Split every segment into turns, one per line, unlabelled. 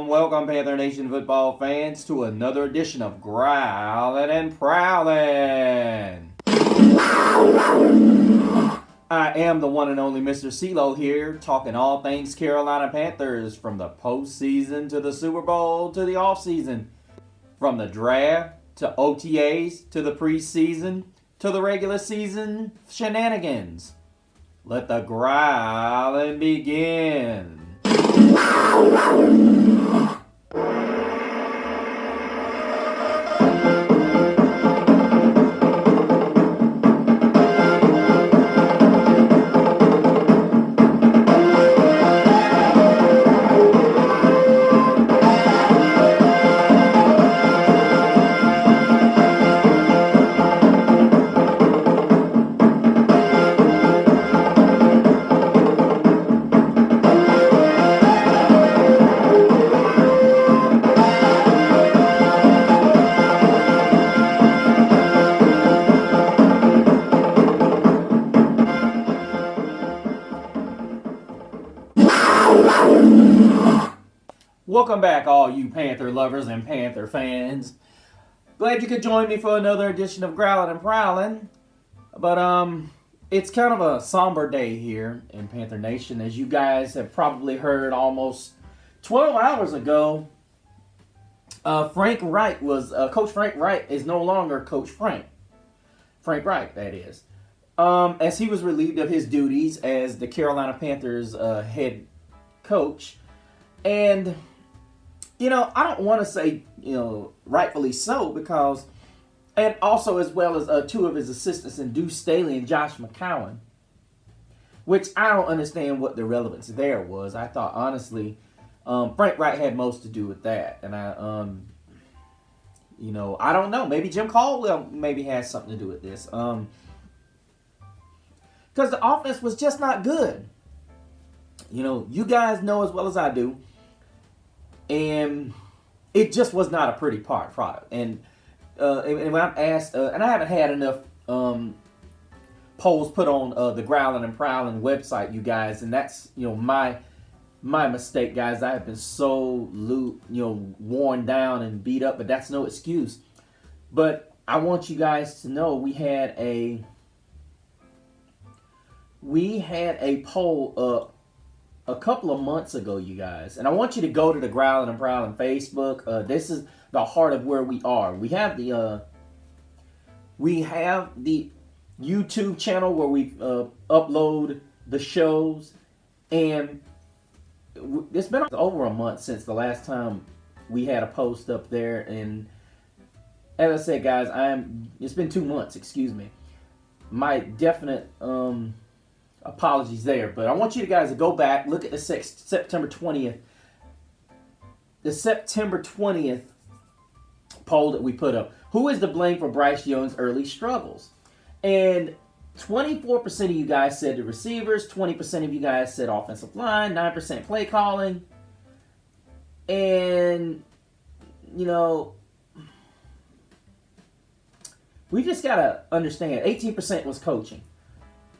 Welcome, Panther Nation football fans, to another edition of Growlin' and Prowlin'. I am the one and only Mr. CeeLo here, talking all things Carolina Panthers, from the postseason to the Super Bowl to the offseason, from the draft to OTAs to the preseason to the regular season shenanigans. Let the growlin' begin. Welcome back, all you Panther lovers and Panther fans. Glad you could join me for another edition of Growlin' and Prowlin'. But it's kind of a somber day here in Panther Nation. As you guys have probably heard almost 12 hours ago, Coach Frank Reich is no longer Coach Frank. Frank Reich, that is. As he was relieved of his duties as the Carolina Panthers head coach. And I don't want to say, rightfully so, because, and also as well as two of his assistants, in Deuce Staley and Josh McCown, which I don't understand what the relevance there was. I thought, honestly, Frank Wright had most to do with that. And I don't know. Maybe Jim Caldwell maybe has something to do with this. Because the offense was just not good. You guys know as well as I do. And it just was not a pretty product. And when I'm asked, and I haven't had enough polls put on the Growlin' and Prowlin' website, you guys, and that's my mistake, guys. I have been so worn down and beat up, but that's no excuse. But I want you guys to know we had a poll up a couple of months ago, you guys, and I want you to go to the Growlin' and Prowlin' Facebook. This is the heart of where we are. We have the YouTube channel where we upload the shows, and it's been over a month since the last time we had a post up there. And as I said, guys, it's been 2 months. Excuse me. My definite apologies there, but I want you guys to go back, look at the September 20th poll that we put up. Who is to blame for Bryce Young's early struggles? And 24% of you guys said the receivers, 20% of you guys said offensive line, 9% play calling. And, we just got to understand, 18% was coaching.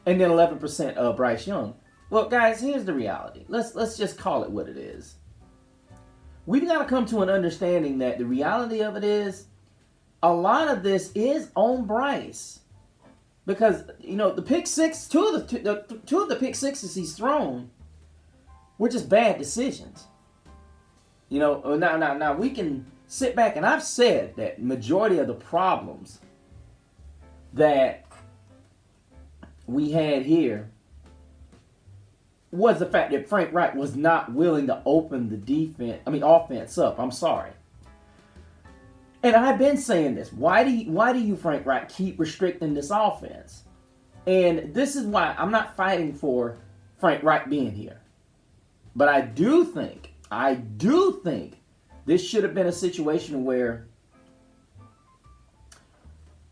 And then 11% Bryce Young. Look, guys, here's the reality. Let's just call it what it is. We've got to come to an understanding that the reality of it is a lot of this is on Bryce. Because, the pick six, two of the pick sixes he's thrown were just bad decisions. Now we can sit back, and I've said that majority of the problems that we had here was the fact that Frank Wright was not willing to open the offense up. I'm sorry. And I've been saying this. Why do you, Frank Wright, keep restricting this offense? And this is why I'm not fighting for Frank Wright being here. But I do think this should have been a situation where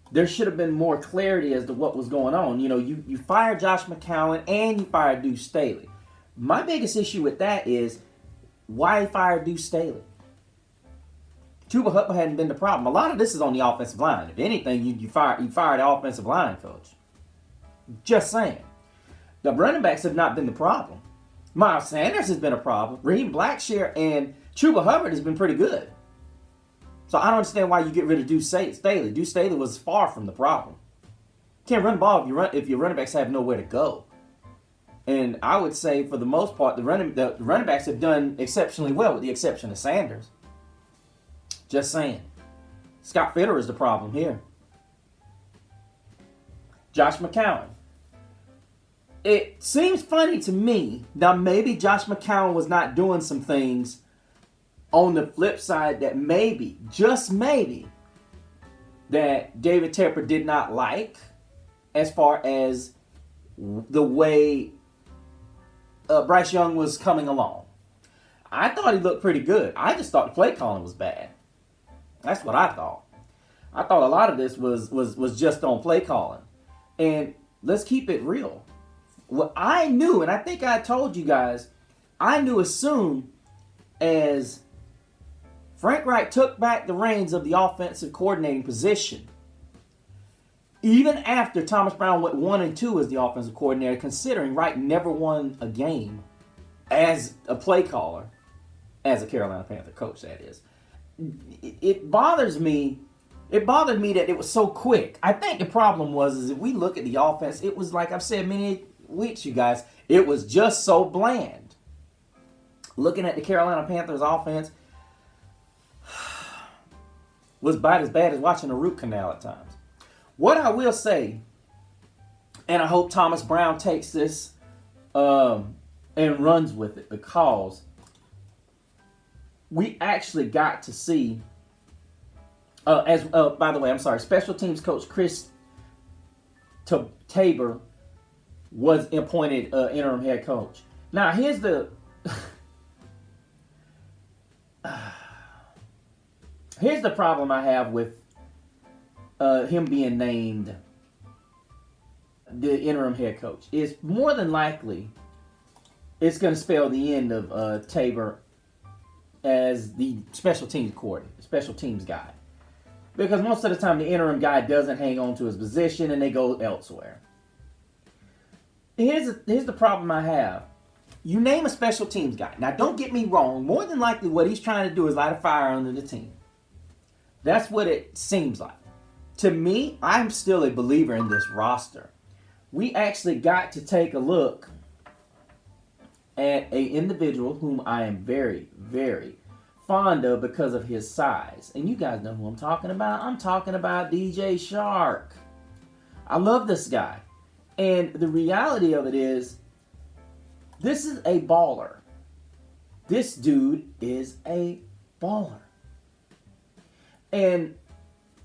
there should have been more clarity as to what was going on. You fired Josh McCown and you fired Deuce Staley. My biggest issue with that is why fire Deuce Staley? Chuba Hubbard hadn't been the problem. A lot of this is on the offensive line. If anything, you fire the offensive line coach. Just saying. The running backs have not been the problem. Miles Sanders has been a problem. Raheem Blackshear and Chuba Hubbard has been pretty good. So I don't understand why you get rid of Deuce Staley. Deuce Staley was far from the problem. Can't run the ball if your running backs have nowhere to go. And I would say, for the most part, the running backs have done exceptionally well, with the exception of Sanders. Just saying. Scott Fitterer is the problem here. Josh McCown. It seems funny to me. Now, maybe Josh McCown was not doing some things on the flip side that maybe, just maybe, that David Tepper did not like, as far as the way Bryce Young was coming along. I thought he looked pretty good. I just thought the play calling was bad. That's what I thought. I thought a lot of this was just on play calling. And let's keep it real. What I knew, and I think I told you guys, I knew as soon as Frank Reich took back the reins of the offensive coordinating position, even after Thomas Brown went 1-2 as the offensive coordinator, considering Reich never won a game as a play caller, as a Carolina Panther coach, that is. It bothers me. It bothered me that it was so quick. I think the problem is if we look at the offense, it was like I've said many weeks, you guys, it was just so bland. Looking at the Carolina Panthers offense was about as bad as watching a root canal at times. What I will say, and I hope Thomas Brown takes this and runs with it, because we actually got to see, by the way, I'm sorry, special teams coach Chris Tabor was appointed interim head coach. Now, here's the problem I have with him being named the interim head coach. Is more than likely it's going to spell the end of Tabor as the special teams coordinator, special teams guy. Because most of the time the interim guy doesn't hang on to his position and they go elsewhere. Here's the problem I have. You name a special teams guy. Now, don't get me wrong. More than likely what he's trying to do is light a fire under the team. That's what it seems like. To me, I'm still a believer in this roster. We actually got to take a look at an individual whom I am very, very fond of because of his size. And you guys know who I'm talking about. I'm talking about DJ Shark. I love this guy. And the reality of it is, this is a baller. This dude is a baller. And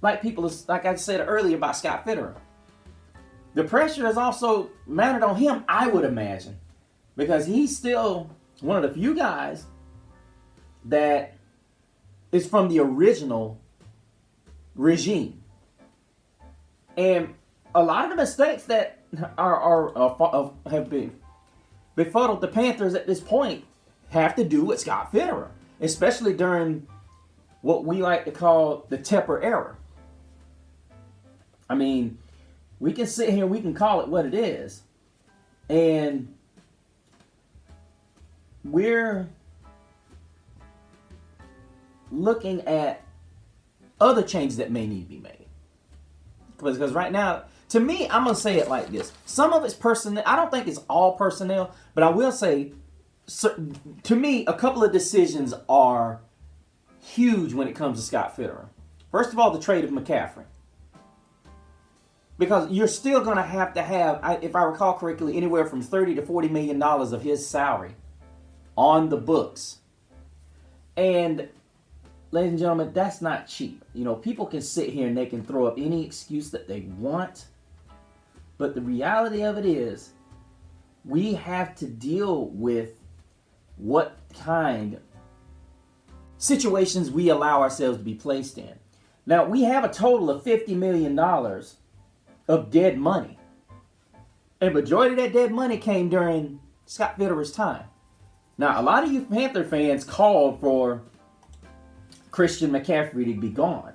like I said earlier about Scott Fitterer, the pressure is also mounted on him, I would imagine, because he's still one of the few guys that is from the original regime. And a lot of the mistakes that have been befuddled the Panthers at this point have to do with Scott Fitterer, especially during what we like to call the Tepper era. I mean, we can sit here and we can call it what it is, and we're looking at other changes that may need to be made. Because right now, to me, I'm going to say it like this. Some of it's personnel. I don't think it's all personnel, but I will say, to me, a couple of decisions are huge when it comes to Scott Fitterer. First of all, the trade of McCaffrey. Because you're still going to have, if I recall correctly, anywhere from $30 to $40 million of his salary on the books. And, ladies and gentlemen, that's not cheap. You know, people can sit here and they can throw up any excuse that they want. But the reality of it is, we have to deal with what kind of situations we allow ourselves to be placed in. Now, we have a total of $50 million of dead money. And majority of that dead money came during Scott Fitterer's time. Now, a lot of you Panther fans called for Christian McCaffrey to be gone.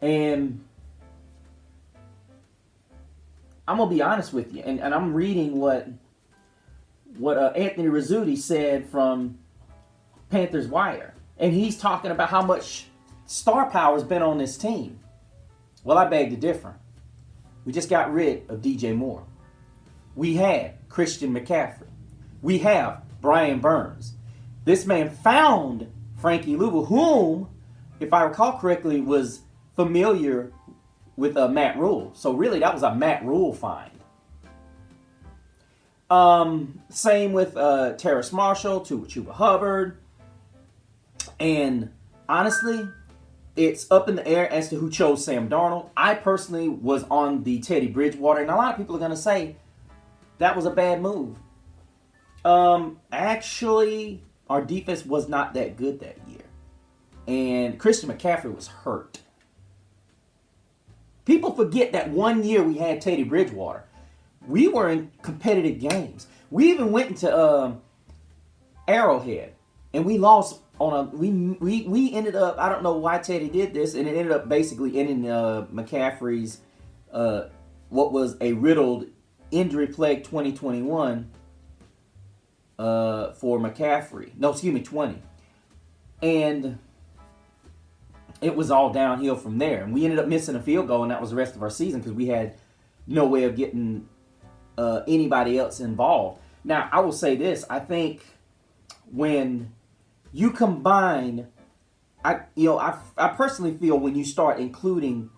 And I'm going to be honest with you. And I'm reading what Anthony Rizzuti said from Panthers Wire. And he's talking about how much star power has been on this team. Well, I beg to differ. We just got rid of DJ Moore. We had Christian McCaffrey. We have Brian Burns. This man found Frankie Louisville, whom, if I recall correctly, was familiar with Matt Rule. So really, that was a Matt Rule find. Same with Terrace Marshall, Chuba Hubbard. And honestly, it's up in the air as to who chose Sam Darnold. I personally was on the Teddy Bridgewater, and a lot of people are going to say that was a bad move. Actually, our defense was not that good that year. And Christian McCaffrey was hurt. People forget that one year we had Teddy Bridgewater. We were in competitive games. We even went into Arrowhead, and we lost on a. We ended up. I don't know why Teddy did this, and it ended up basically ending McCaffrey's what was a riddled, injury-plagued 2021 for McCaffrey. No, excuse me, 20, and it was all downhill from there. And we ended up missing a field goal, and that was the rest of our season because we had no way of getting anybody else involved. Now, I will say this. I think when you combine, I personally feel when you start including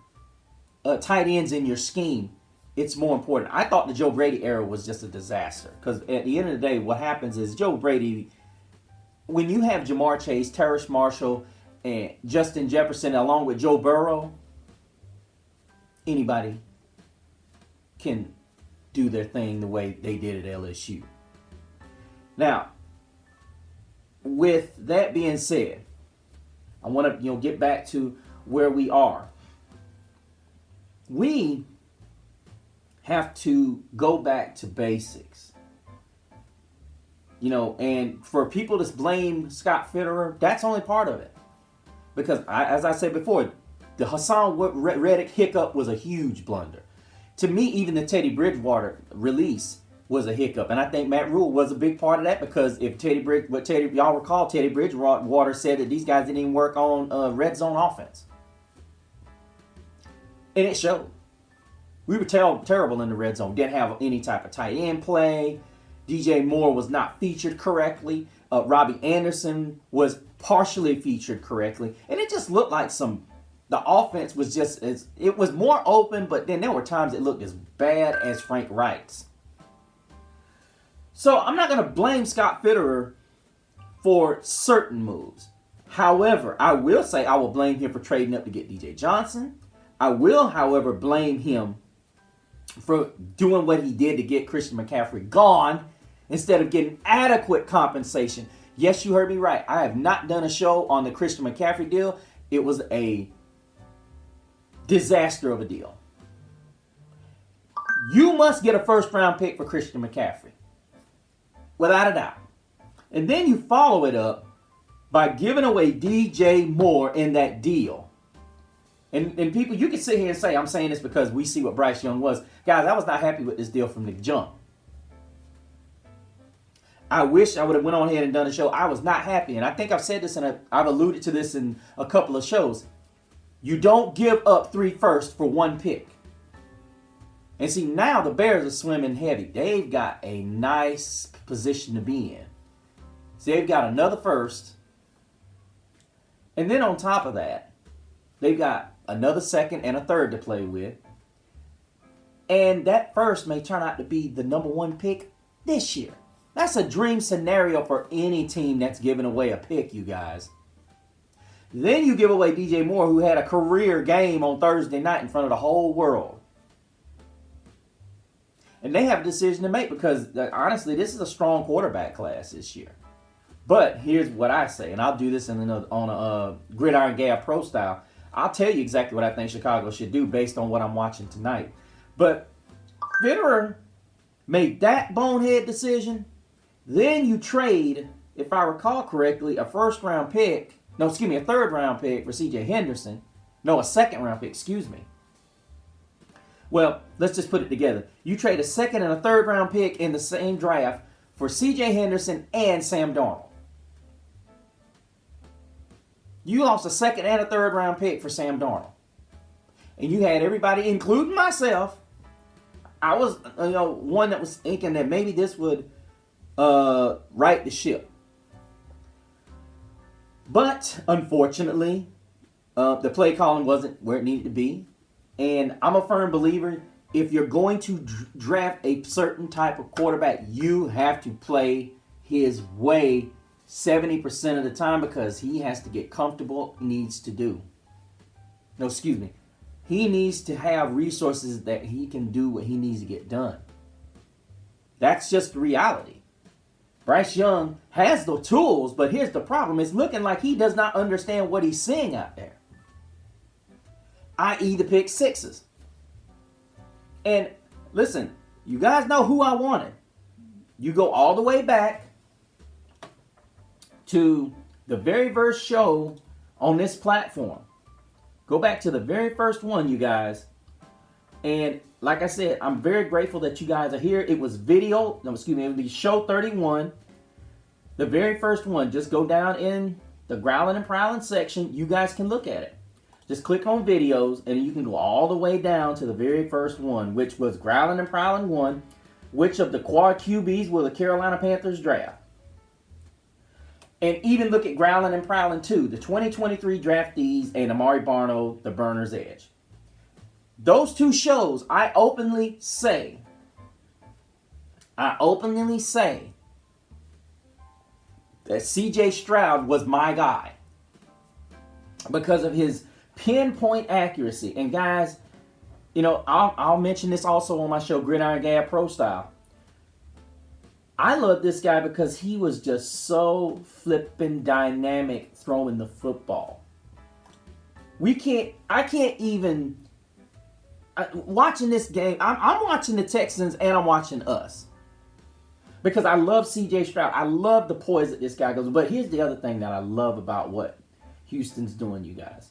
tight ends in your scheme, it's more important. I thought the Joe Brady era was just a disaster because at the end of the day, what happens is Joe Brady, when you have Jamar Chase, Terrace Marshall, and Justin Jefferson along with Joe Burrow, anybody can do their thing the way they did at LSU. Now, with that being said, I want to get back to where we are. We have to go back to basics. And for people to blame Scott Fitterer, that's only part of it. Because, as I said before, the Hassan Reddick hiccup was a huge blunder. To me, even the Teddy Bridgewater release was a hiccup. And I think Matt Rule was a big part of that because if y'all recall, Teddy Bridgewater said that these guys didn't even work on red zone offense. And it showed. We were terrible in the red zone. Didn't have any type of tight end play. DJ Moore was not featured correctly. Robbie Anderson was partially featured correctly. And it just looked like the offense was it was more open, but then there were times it looked as bad as Frank Reich's. So I'm not going to blame Scott Fitterer for certain moves. However, I will say I will blame him for trading up to get DJ Johnson. I will, however, blame him for doing what he did to get Christian McCaffrey gone instead of getting adequate compensation. Yes, you heard me right. I have not done a show on the Christian McCaffrey deal. It was a disaster of a deal. You must get a first-round pick for Christian McCaffrey. Without a doubt. And then you follow it up by giving away DJ Moore in that deal. And people, you can sit here and say, I'm saying this because we see what Bryce Young was. Guys, I was not happy with this deal from the jump. I wish I would have went on ahead and done a show. I was not happy. And I think I've said this and I've alluded to this in a couple of shows. You don't give up 3 firsts for 1 pick. And see, now the Bears are swimming heavy. They've got a nice position to be in. So they've got another first. And then on top of that, they've got another second and a third to play with. And that first may turn out to be the number 1 pick this year. That's a dream scenario for any team that's giving away a pick, you guys. Then you give away DJ Moore, who had a career game on Thursday night in front of the whole world. And they have a decision to make because, honestly, this is a strong quarterback class this year. But here's what I say, and I'll do this on a Gridiron Gab Pro style. I'll tell you exactly what I think Chicago should do based on what I'm watching tonight. But Fitterer made that bonehead decision. Then you trade, if I recall correctly, a third-round pick for C.J. Henderson. No, a second-round pick, excuse me. Well, let's just put it together. You trade a second and a third-round pick in the same draft for C.J. Henderson and Sam Darnold. You lost a second and a third round pick for Sam Darnold. And you had everybody, including myself. I was, one that was thinking that maybe this would right the ship. But unfortunately, the play calling wasn't where it needed to be. And I'm a firm believer, if you're going to draft a certain type of quarterback, you have to play his way 70% of the time, because he has to get comfortable, needs to do. No, excuse me. He needs to have resources that he can do what he needs to get done. That's just the reality. Bryce Young has the tools, but here's the problem. It's looking like he does not understand what he's seeing out there, i.e. the pick sixes. And listen, you guys know who I wanted. You go all the way back to the very first show on this platform. Go back to the very first one, you guys. And like I said, I'm very grateful that you guys are here. It was it would be show 31. The very first one. Just go down in the Growling and Prowling section. You guys can look at it. Just click on videos, and you can go all the way down to the very first one, which was Growling and Prowling 1. Which of the quad QBs will the Carolina Panthers draft? And even look at Growling and Prowling 2, the 2023 draftees, and Amari Barno, the Burner's Edge. Those two shows, I openly say that CJ Stroud was my guy because of his pinpoint accuracy. And guys, I'll mention this also on my show, Gridiron Gab Pro Style. I love this guy because he was just so flippin' dynamic throwing the football. Watching this game, I'm watching the Texans and I'm watching us. Because I love CJ Stroud. I love the poise that this guy goes. But here's the other thing that I love about what Houston's doing, you guys.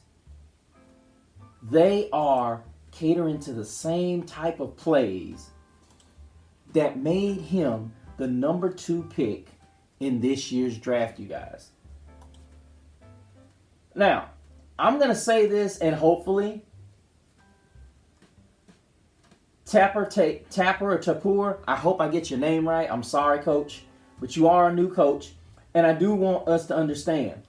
They are catering to the same type of plays that made him the number 2 pick in this year's draft, you guys. Now, I'm going to say this, and hopefully Tapper or Tapur, I hope I get your name right. I'm sorry, coach, but you are a new coach, and I do want us to understand.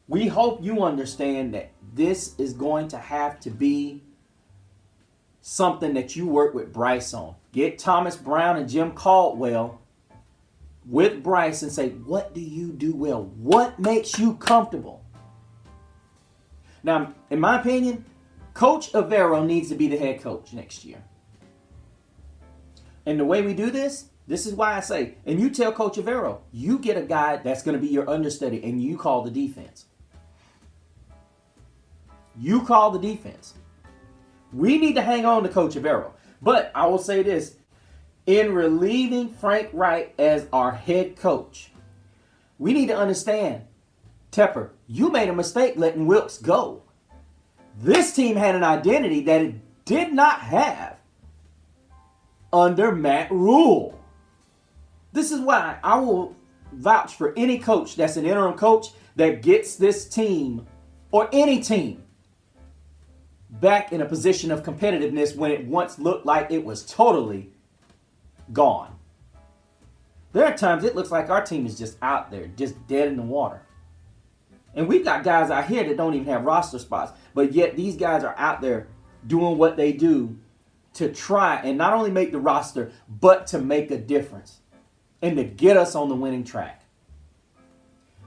We hope you understand that this is going to have to be something that you work with Bryce on. Get Thomas Brown and Jim Caldwell with Bryce and say, what do you do well? What makes you comfortable? Now, in my opinion, Coach Avero needs to be the head coach next year. And the way we do this is why I say, and you tell Coach Avero, you get a guy that's going to be your understudy and you call the defense. You call the defense. We need to hang on to Coach Avero. But I will say this, in relieving Frank Reich as our head coach, we need to understand, Tepper, you made a mistake letting Wilkes go. This team had an identity that it did not have under Matt Rule. This is why I will vouch for any coach that's an interim coach that gets this team, or any team, back in a position of competitiveness when it once looked like it was totally gone. There are times it looks like our team is just out there, just dead in the water. And we've got guys out here that don't even have roster spots, but yet these guys are out there doing what they do to try and not only make the roster, but to make a difference and to get us on the winning track.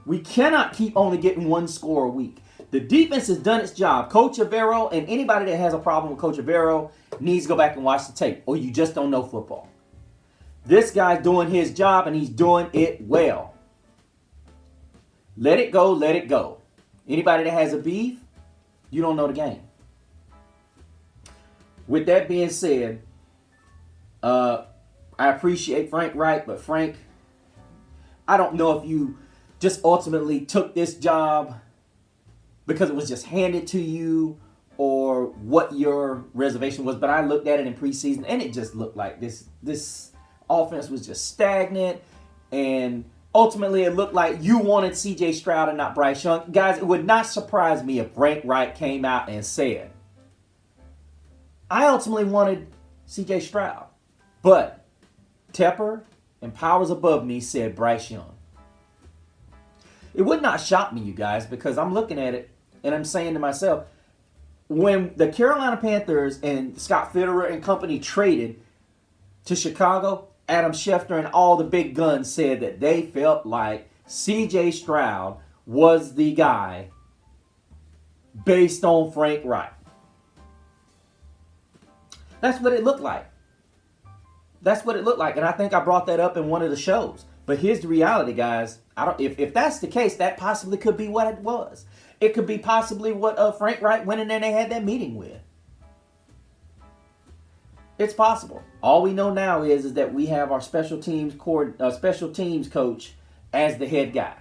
We cannot keep only getting one score a week. The defense has done its job. Coach Avero, and anybody that has a problem with Coach Avero needs to go back and watch the tape, or you just don't know football. This guy's doing his job, and he's doing it well. Let it go, let it go. Anybody that has a beef, you don't know the game. With that being said, I appreciate Frank Reich, but Frank, I don't know if you just ultimately took this job because it was just handed to you or what your reservation was, but I looked at it in preseason and it just looked like this offense was just stagnant, and Ultimately, it looked like you wanted C.J. Stroud and not Bryce Young. Guys, it would not surprise me if Reich came out and said, I ultimately wanted C.J. Stroud, but Tepper and powers above me said Bryce Young. It would not shock me, you guys, because I'm looking at it and I'm saying to myself, when the Carolina Panthers and Scott Fitterer and company traded to Chicago, Adam Schefter and all the big guns said that they felt like C.J. Stroud was the guy based on Frank Reich. That's what it looked like. That's what it looked like. And I think I brought that up in one of the shows. But here's the reality, guys. If that's the case, that possibly could be what it was. It could be possibly what Frank Reich went in there and they had that meeting with. It's possible. All we know now is that we have our special teams coach as the head guy.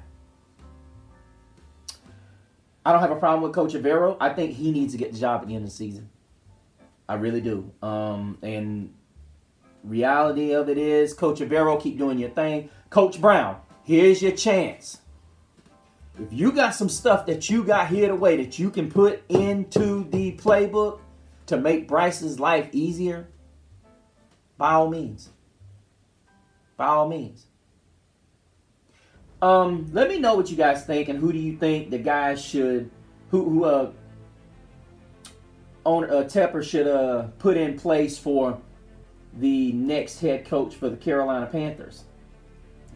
I don't have a problem with Coach Avero. I think he needs to get the job at the end of the season. I really do. And reality of it is, Coach Avero, keep doing your thing. Coach Brown, here's your chance. If you got some stuff that you got hid away that you can put into the playbook to make Bryce's life easier, by all means. By all means. Let me know what you guys think, and who do you think the guys should, owner Tepper should put in place for the next head coach for the Carolina Panthers?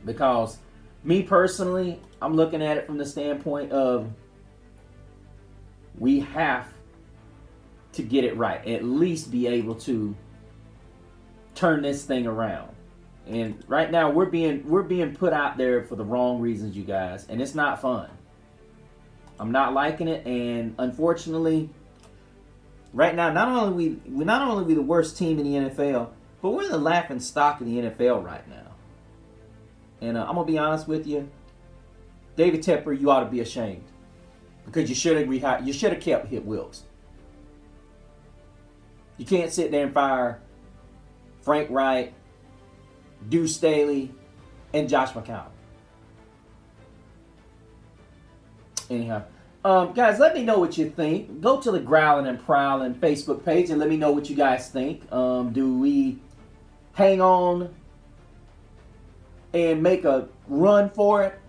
Because me personally, I'm looking at it from the standpoint of we have to get it right. At least be able to turn this thing around. And right now we're being put out there for the wrong reasons, you guys, and it's not fun. I'm not liking it, and unfortunately, right now not only we the worst team in the NFL, but we're the laughing stock of the NFL right now. And I'm gonna be honest with you, David Tepper, you ought to be ashamed because you should have kept Hit Wilkes. You can't sit there and fire Frank Reich, Deuce Staley, and Josh McCown. Anyhow, guys, let me know what you think. Go to the Growling and Prowling Facebook page and let me know what you guys think. Do we hang on and make a run for it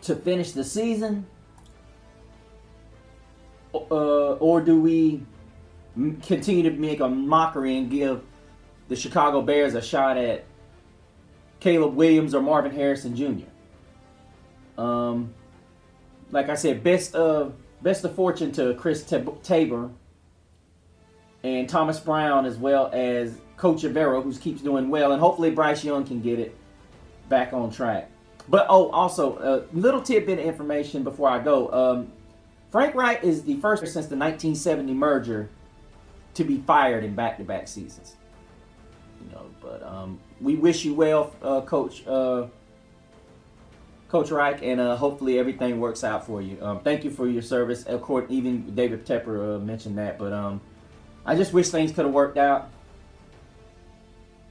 to finish the season? Or do we continue to make a mockery and give the Chicago Bears a shot at Caleb Williams or Marvin Harrison Jr.? Like I said, best of fortune to Chris Tabor and Thomas Brown, as well as Coach Avero, who keeps doing well, and hopefully Bryce Young can get it back on track. But also a little tidbit of information before I go. Frank Reich is the first since the 1970 merger to be fired in back-to-back seasons. But we wish you well, Coach Reich, and hopefully everything works out for you. Thank you for your service. Of course, even David Tepper mentioned that, but I just wish things could have worked out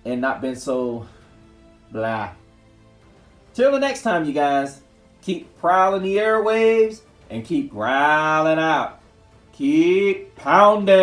and not been so blah. Till the next time, you guys, keep prowling the airwaves and keep growling out. Keep pounding.